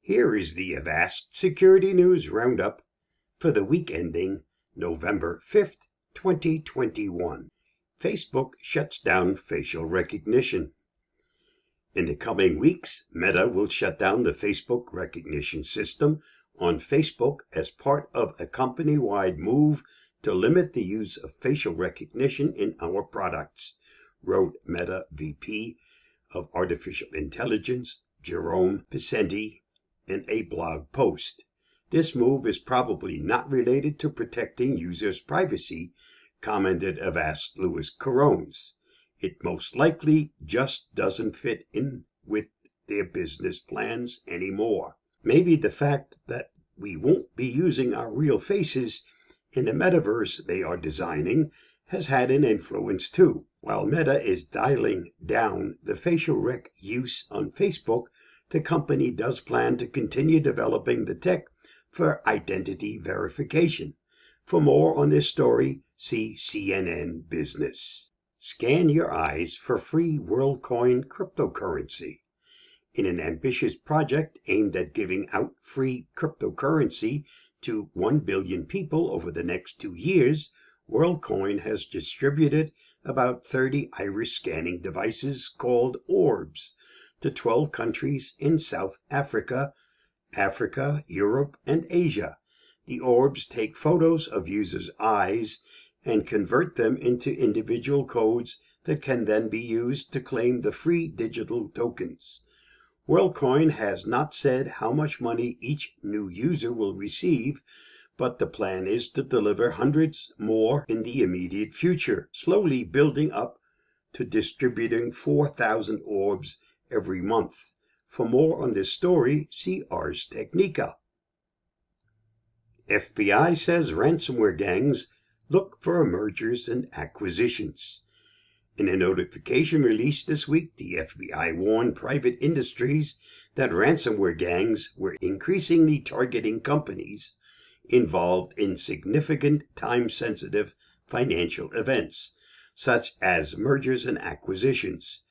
Here is the Avast Security News Roundup for the week ending November 5th, 2021. Facebook shuts down facial recognition. In the coming weeks, Meta will shut down the Facebook recognition system on Facebook as part of a company-wide move to limit the use of facial recognition in our products, wrote Meta VP of Artificial Intelligence, Jerome Picenti, in a blog post. This move is probably not related to protecting users' privacy, commented Avast Louis Corones. It most likely just doesn't fit in with their business plans anymore. Maybe the fact that we won't be using our real faces in the metaverse they are designing has had an influence too. While Meta is dialing down the facial rec use on Facebook, the company does plan to continue developing the tech for identity verification. For more on this story, see CNN Business. Scan your eyes for free Worldcoin cryptocurrency. In an ambitious project aimed at giving out free cryptocurrency to 1 billion people over the next 2 years, Worldcoin has distributed about 30 iris scanning devices called orbs to 12 countries in South Africa, Europe, and Asia. The orbs take photos of users' eyes and convert them into individual codes that can then be used to claim the free digital tokens. Worldcoin has not said how much money each new user will receive, but the plan is to deliver hundreds more in the immediate future, slowly building up to distributing 4,000 orbs every month. For more on this story, see Ars Technica. FBI says ransomware gangs look for mergers and acquisitions. In a notification released this week, the FBI warned private industries that ransomware gangs were increasingly targeting companies involved in significant time-sensitive financial events, such as mergers and acquisitions.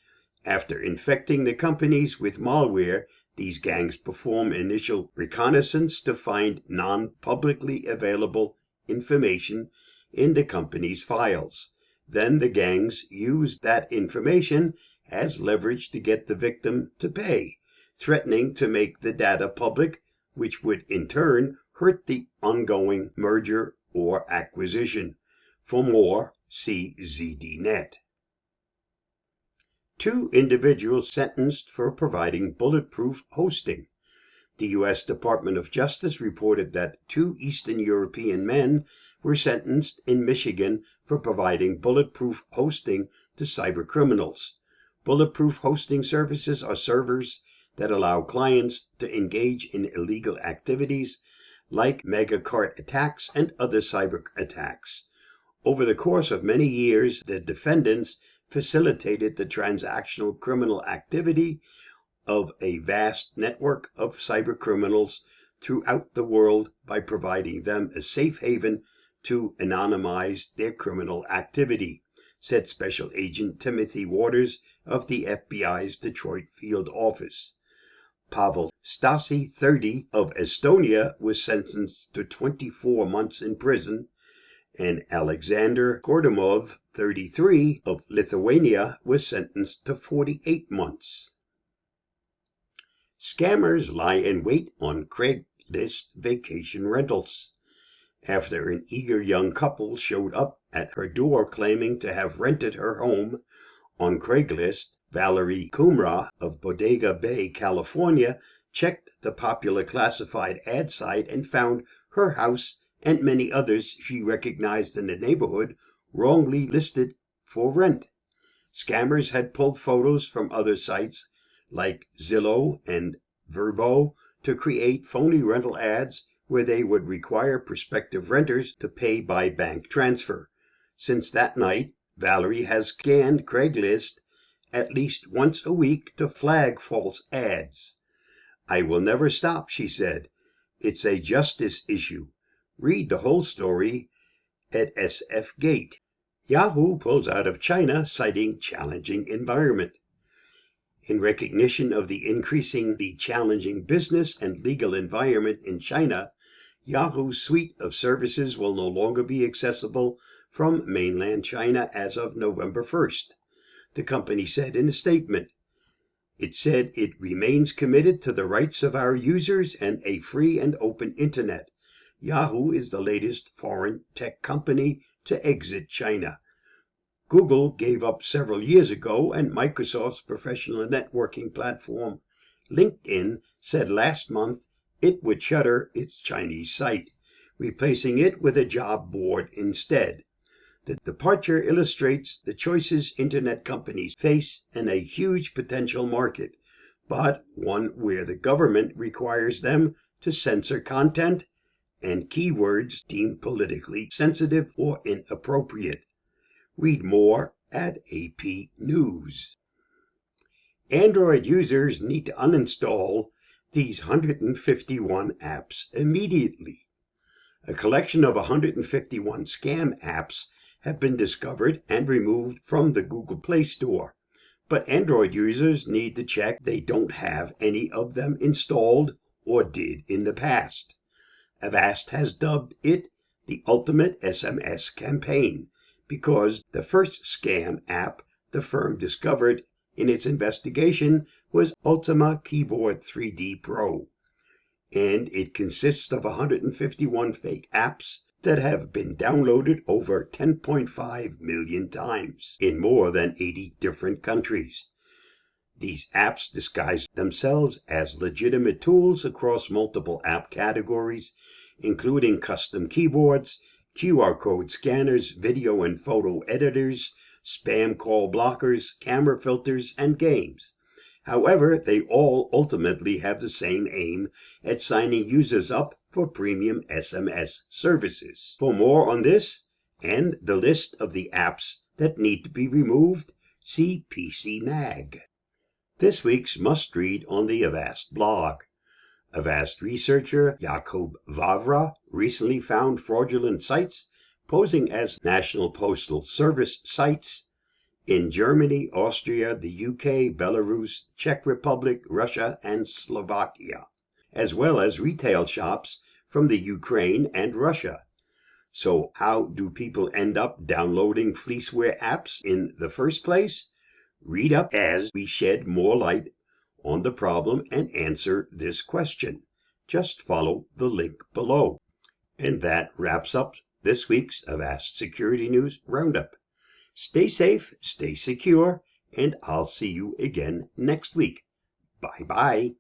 After infecting the companies with malware, these gangs perform initial reconnaissance to find non-publicly available information in the company's files. Then the gangs use that information as leverage to get the victim to pay, threatening to make the data public, which would in turn hurt the ongoing merger or acquisition. For more, see ZDNet. 2 individuals sentenced for providing bulletproof hosting. The U.S. Department of Justice reported that 2 Eastern European men were sentenced in Michigan for providing bulletproof hosting to cybercriminals. Bulletproof hosting services are servers that allow clients to engage in illegal activities like megacart attacks and other cyber attacks. Over the course of many years, the defendants facilitated the transactional criminal activity of a vast network of cybercriminals throughout the world by providing them a safe haven to anonymize their criminal activity, said Special Agent Timothy Waters of the FBI's Detroit field office. Pavel Stasi, 30, of Estonia, was sentenced to 24 months in prison, and Alexander Gordimov, 33, of Lithuania, was sentenced to 48 months. Scammers lie in wait on Craigslist vacation rentals. After an eager young couple showed up at her door claiming to have rented her home on Craigslist, Valerie Kumra of Bodega Bay, California, checked the popular classified ad site and found her house and many others she recognized in the neighborhood wrongly listed for rent. Scammers had pulled photos from other sites like Zillow and Vrbo to create phony rental ads where they would require prospective renters to pay by bank transfer. Since that night, Valerie has scanned Craigslist at least once a week to flag false ads. "I will never stop," she said. "It's a justice issue." Read the whole story at SF Gate. Yahoo pulls out of China, citing challenging environment. In recognition of the increasingly challenging business and legal environment in China, Yahoo's suite of services will no longer be accessible from mainland China as of November 1st, the company said in a statement. It said it remains committed to the rights of our users and a free and open internet. Yahoo is the latest foreign tech company to exit China. Google gave up several years ago, and Microsoft's professional networking platform, LinkedIn, said last month it would shutter its Chinese site, replacing it with a job board instead. The departure illustrates the choices internet companies face in a huge potential market, but one where the government requires them to censor content and keywords deemed politically sensitive or inappropriate. Read more at AP News. Android users need to uninstall these 151 apps immediately. A collection of 151 scam apps have been discovered and removed from the Google Play Store, but Android users need to check they don't have any of them installed or did in the past. Avast has dubbed it the ultimate SMS campaign because the first scam app the firm discovered in its investigation was Ultima Keyboard 3D Pro, and it consists of 151 fake apps that have been downloaded over 10.5 million times in more than 80 different countries. These apps disguise themselves as legitimate tools across multiple app categories, including custom keyboards, QR code scanners, video and photo editors, spam call blockers, camera filters, and games. However, they all ultimately have the same aim at signing users up for premium SMS services. For more on this and the list of the apps that need to be removed, see PC Mag. This week's must-read on the Avast blog. Avast researcher Jakub Vavra recently found fraudulent sites posing as National Postal Service sites in Germany, Austria, the UK, Belarus, Czech Republic, Russia, and Slovakia, as well as retail shops from the Ukraine and Russia. So how do people end up downloading fleeceware apps in the first place? Read up as we shed more light on the problem and answer this question. Just follow the link below. And that wraps up this week's Avast Security News Roundup. Stay safe, stay secure, and I'll see you again next week. Bye-bye.